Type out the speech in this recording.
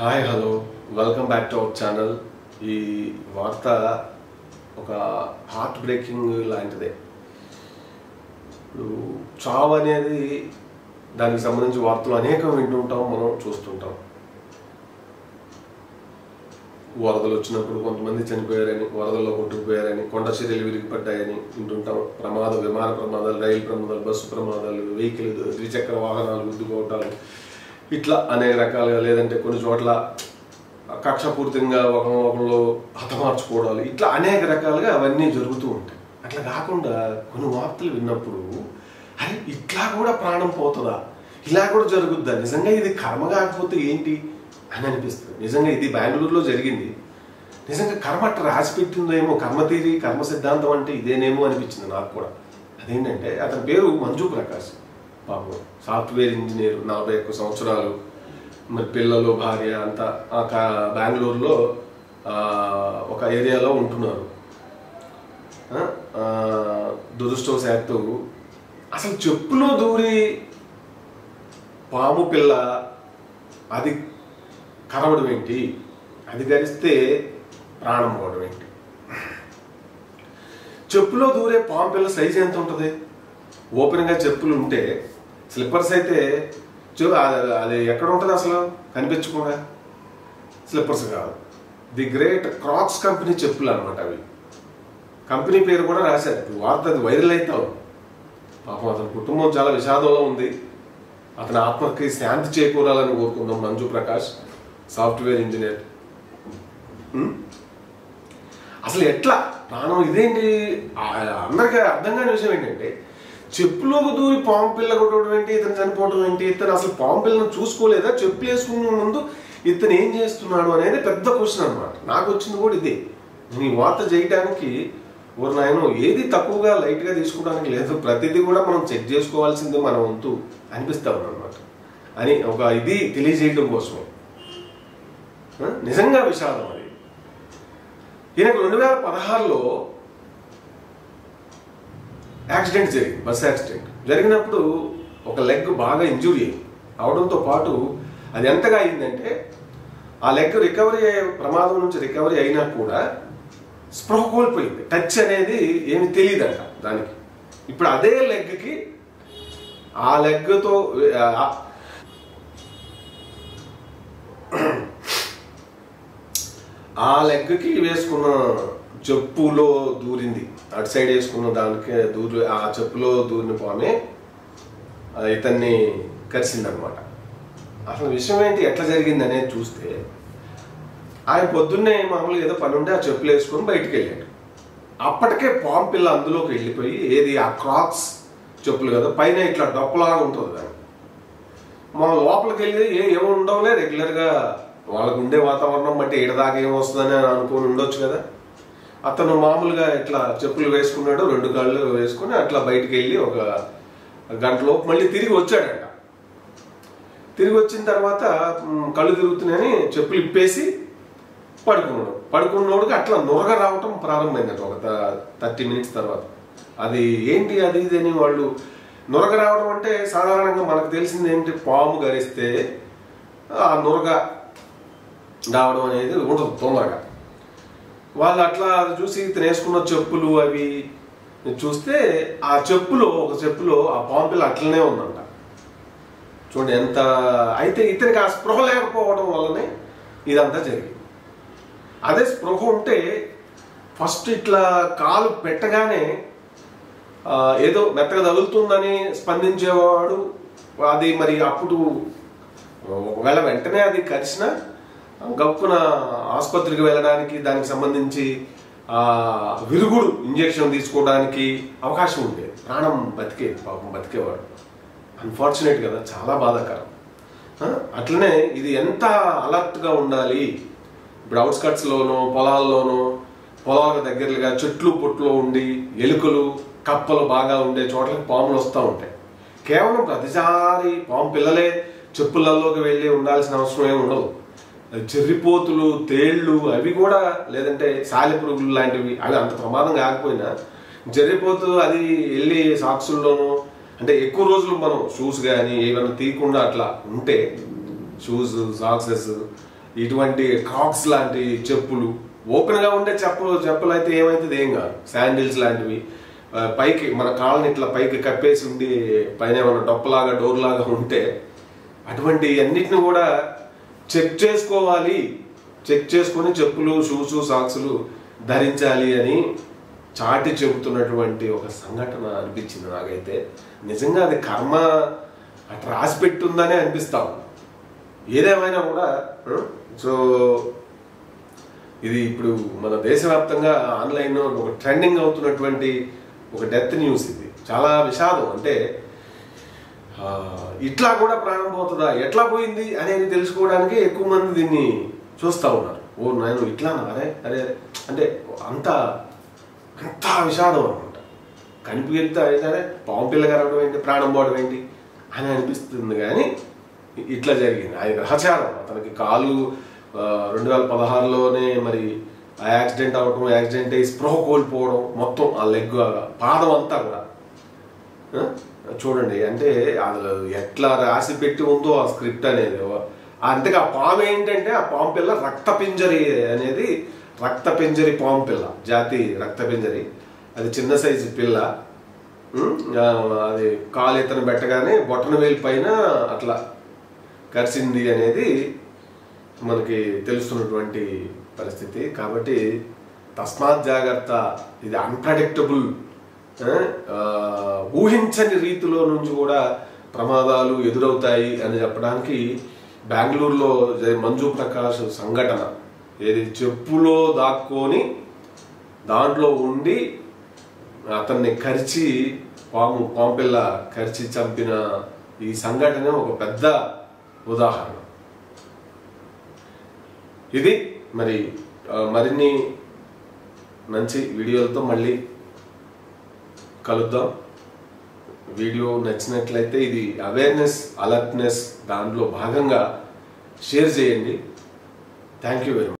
Hi hello welcome back to our channel. ఈ వార్త ఒక హార్ట్ బ్రేకింగ్ లాంటిదే. ఇప్పుడు చావు అనేది దానికి సంబంధించి వార్తలు అనేకం వింటుంటాం, మనం చూస్తుంటాం. వరదలు వచ్చినప్పుడు కొంతమంది చనిపోయారని, వరదల్లో కొట్టుకుపోయారని, కొండ చర్యలు విరిగిపడ్డాయని వింటుంటాం. విమాన ప్రమాదాలు, రైలు ప్రమాదాలు, బస్సు ప్రమాదాలు, వెహికల్ ద్విచక్ర వాహనాలు గుద్దుకోవటాలు, ఇట్లా అనేక రకాలుగా, లేదంటే కొన్ని చోట్ల కక్షపూర్తిగా ఒకరిలో హతమార్చుకోవడాలు, ఇట్లా అనేక రకాలుగా అవన్నీ జరుగుతూ ఉంటాయి. అట్లా కాకుండా కొన్ని వార్తలు విన్నప్పుడు అరే ఇట్లా కూడా ప్రాణం పోతుందా, ఇలా కూడా జరుగుద్దా, నిజంగా ఇది కర్మ కాకపోతే ఏంటి అని అనిపిస్తుంది. నిజంగా ఇది బెంగళూరులో జరిగింది. నిజంగా కర్మ అట్లా రాసి పెట్టిందేమో, కర్మ తీరి కర్మ సిద్ధాంతం అంటే ఇదేనేమో అనిపించింది నాకు కూడా. అదేంటంటే అతని పేరు మంజు ప్రకాష్. పాపం సాఫ్ట్వేర్ ఇంజనీర్, 41 సంవత్సరాలు, మరి పిల్లలు, భార్య అంతా బెంగళూరులో ఒక ఏరియాలో ఉంటున్నారు. దురదృష్టవశాత్తు అసలు చెప్పులో దూరి పాము పిల్ల అది కరవడం ఏంటి, అది గరిస్తే ప్రాణం పోవడం ఏంటి? చెప్పులో దూరే పాము పిల్ల సైజు ఎంత ఉంటుంది? ఓపెన్గా చెప్పులు ఉంటే, స్లిప్పర్స్ అయితే అది ఎక్కడ ఉంటుంది అసలు కనిపించకుండా? స్లిప్పర్స్ కాదు, ది గ్రేట్ క్రాక్స్ కంపెనీ చెప్పులు అనమాట అవి. కంపెనీ పేరు కూడా రాశారు. ఇప్పుడు వార్త అది వైరల్ అయితే ఉంది. పాపం అతని కుటుంబం చాలా విషాదంలో ఉంది. అతని ఆత్మకి శాంతి చేకూరాలని కోరుకుందాం. Manju Prakash software engineer. అసలు ఎట్లా ప్రాణం ఇదేంటి? అందరికీ అర్థం కాని విషయం ఏంటంటే, చెప్పులోకి దూరి పాము పిల్ల కొట్టడం ఏంటి, ఇతను చనిపోవడం ఏంటి? ఇతను అసలు పాము పిల్లను చూసుకోలేదా? చెప్పులు వేసుకునే ముందు ఇతను ఏం చేస్తున్నాడు అనేది పెద్ద క్వశ్చన్ అనమాట. నాకు వచ్చింది కూడా ఇదే. నేను ఈ వార్త చేయడానికి నాయన ఏది తక్కువగా లైట్గా తీసుకోవడానికి లేదు, ప్రతిదీ కూడా మనం చెక్ చేసుకోవాల్సింది మన వంతు అనిపిస్తా అనమాట అని ఒక ఇది తెలియజేయడం కోసమే. నిజంగా విషాదం అది. ఈయనకు 2016లో యాక్సిడెంట్ జరిగింది. బస్ యాక్సిడెంట్ జరిగినప్పుడు ఒక లెగ్ బాగా ఇంజురీ అవడంతో పాటు అది ఎంతగా అయిందంటే, ఆ లెగ్ రికవరీ ప్రమాదం నుంచి రికవరీ అయినా కూడా స్పృహ కోల్పోయింది. టచ్ అనేది ఏమి తెలియదంట దానికి. ఇప్పుడు అదే లెగ్కి, ఆ లెగ్తో ఆ లెగ్కి వేసుకున్న చెప్పులో దూరింది, అటు సైడ్ వేసుకున్న దానికి ఆ చెప్పులో దూరిన పామే ఇతన్ని కరిసిందనమాట. అసలు విషయం ఏంటి, ఎట్లా జరిగింది అనేది చూస్తే, ఆయన పొద్దున్నే మామూలుగా ఏదో పని ఉంటే ఆ చెప్పులు వేసుకొని బయటికి వెళ్ళాడు. అప్పటికే పాము పిల్ల అందులోకి వెళ్ళిపోయి, ఏది ఆ క్రాక్స్ చెప్పులు కదా, పైన ఇట్లా డొప్పలాగా ఉంటుంది దాన్ని. మా లోపలికి వెళ్ళి ఏమో ఉండవులే, రెగ్యులర్గా వాళ్ళకు ఉండే వాతావరణం బట్టి ఏడదాకా ఏమొస్తుందని అనుకుని ఉండొచ్చు కదా. అతను మామూలుగా ఇట్లా చెప్పులు వేసుకున్నాడు, 2 కాళ్ళు వేసుకుని అట్లా బయటికి వెళ్ళి ఒక గంటలోపు మళ్ళీ తిరిగి వచ్చాడంట. తిరిగి వచ్చిన తర్వాత కళ్ళు తిరుగుతున్నాయని చెప్పులు ఇప్పేసి పడుకున్నోడికి అట్లా నొరగ రావటం ప్రారంభమైందట ఒక 30 మినిట్స్ తర్వాత. అది ఏంటి అది ఇది అని వాళ్ళు నొరగ రావడం అంటే, సాధారణంగా మనకు తెలిసింది ఏంటి, పాము గరిస్తే ఆ నొరగ రావడం అనేది ఉండదు తొందరగా. వాళ్ళు అట్లా చూసి ఇతను వేసుకున్న చెప్పులు అవి చూస్తే, ఆ ఒక చెప్పులో ఆ పాము పిల్ల అట్లనే ఉందంట. చూడండి ఎంత. అయితే ఇతనికి ఆ స్పృహ లేకపోవడం వల్లనే ఇదంతా జరిగింది. అదే స్పృహ ఉంటే ఫస్ట్ ఇట్లా కాలు పెట్టగానే ఏదో మెత్తగా తగులుతుందని స్పందించేవాడు. అది మరి అప్పుడు ఒకవేళ వెంటనే అది కరిచినా గప్పున ఆసుపత్రికి వెళ్ళడానికి, దానికి సంబంధించి విరుగుడు ఇంజెక్షన్ తీసుకోవడానికి అవకాశం ఉండేది. ప్రాణం బతికేది, పాపం బతికేవాడు. అన్ఫార్చునేట్ కదా, చాలా బాధాకరం. అట్లనే ఇది ఎంత అలర్ట్గా ఉండాలి. ఇప్పుడు అవుట్స్కట్స్లోనో పొలాల్లోనో, పొలాలకు దగ్గరగా చెట్లు పొట్లో ఉండి ఎలుకలు కప్పలు బాగా ఉండే చోట్లకి పాములు వస్తూ ఉంటాయి. కేవలం ప్రతిసారి పాము పిల్లలే చెప్పులలోకి వెళ్ళి ఉండాల్సిన అవసరం ఏమి ఉండదు. చెర్రిపోతులు, తేళ్లు అవి కూడా, లేదంటే సాలెపురుగులు లాంటివి, అవి అంత ప్రమాదం కాకపోయినా చెర్రిపోతు అది వెళ్ళి సాక్సుల్లోనూ, అంటే ఎక్కువ రోజులు మనం షూస్ కానీ ఏమైనా తీయకుండా అట్లా ఉంటే, షూస్, సాక్సెస్ ఇటువంటి క్రాక్స్ లాంటి చెప్పులు, ఓపెన్గా ఉండే చెప్పులు అయితే ఏమైతుంది, ఏం కాదు. శాండిల్స్ లాంటివి పైకి మన కాళ్ళని ఇట్లా పైకి కప్పేసి ఉండి పైన ఏమైనా డొప్పలాగా డోర్ లాగా ఉంటే అటువంటి అన్నిటిని కూడా చెక్ చేసుకోవాలి. చెక్ చేసుకొని చెప్పులు, షూస్, సాక్సులు ధరించాలి అని చాటి చెబుతున్నటువంటి ఒక సంఘటన అనిపించింది నాకైతే. నిజంగా అది కర్మ అట్లా రాసి పెట్టుందనే అనిపిస్తాం. ఏదేమైనా కూడా సో ఇది ఇప్పుడు మన దేశవ్యాప్తంగా ఆన్లైన్లో ఒక ట్రెండింగ్ అవుతున్నటువంటి ఒక డెత్ న్యూస్. ఇది చాలా విషాదం. అంటే ఇట్లా కూడా ప్రాణం పోతుందా, ఎట్లా పోయింది అనేది తెలుసుకోవడానికి ఎక్కువ మంది దీన్ని చూస్తూ ఉన్నారు. ఓ నేను ఇట్లా అరే అరే అంటే అంత విషాదం అనమాట. కనిపిస్తే అయితే పాము పిల్ల కరవడం ఏంటి, ప్రాణం పోవడం ఏంటి అని అనిపిస్తుంది. కానీ ఇట్లా జరిగింది. అది గ్రహచారం. అతనికి కాలు 2016లోనే మరి ఆ యాక్సిడెంట్ అవ్వడం, యాక్సిడెంట్ అయ్యి స్పృహ కోల్పోవడం, మొత్తం ఆ లెగ్ పాదం అంతా కూడా చూడండి. అంటే అది ఎట్లా రాసి పెట్టి ఉందో ఆ స్క్రిప్ట్ అనేది. అంతగా ఆ పాము ఏంటంటే ఆ పాము పిల్ల రక్తపింజరి అనేది, రక్తపింజరి పాము పిల్ల జాతి రక్తపింజరి. అది చిన్న సైజు పిల్ల. అది కాలు ఎత్తన పెట్టగానే బొట్టన వేలు పైన అట్లా కరిసింది అనేది మనకి తెలుస్తున్నటువంటి పరిస్థితి. కాబట్టి తస్మాత్ జాగ్రత్త. ఇది అన్ప్రెడిక్టబుల్, ఊహించని రీతిలో నుంచి కూడా ప్రమాదాలు ఎదురవుతాయి అని చెప్పడానికి బెంగళూరులో మంజు ప్రకాష్ సంఘటన, ఏది చెప్పులో దాక్కొని దాంట్లో ఉండి అతన్ని కరిచి పాంపిల్ల కరిచి చంపిన ఈ సంఘటన ఒక పెద్ద ఉదాహరణ. ఇది మరి మరిన్ని మంచి వీడియోలతో మళ్ళీ కలుద్దాం. వీడియో నచ్చినట్లయితే ఇది అవేర్నెస్, అలర్ట్నెస్ దాంట్లో భాగంగా షేర్ చేయండి. Thank you very much.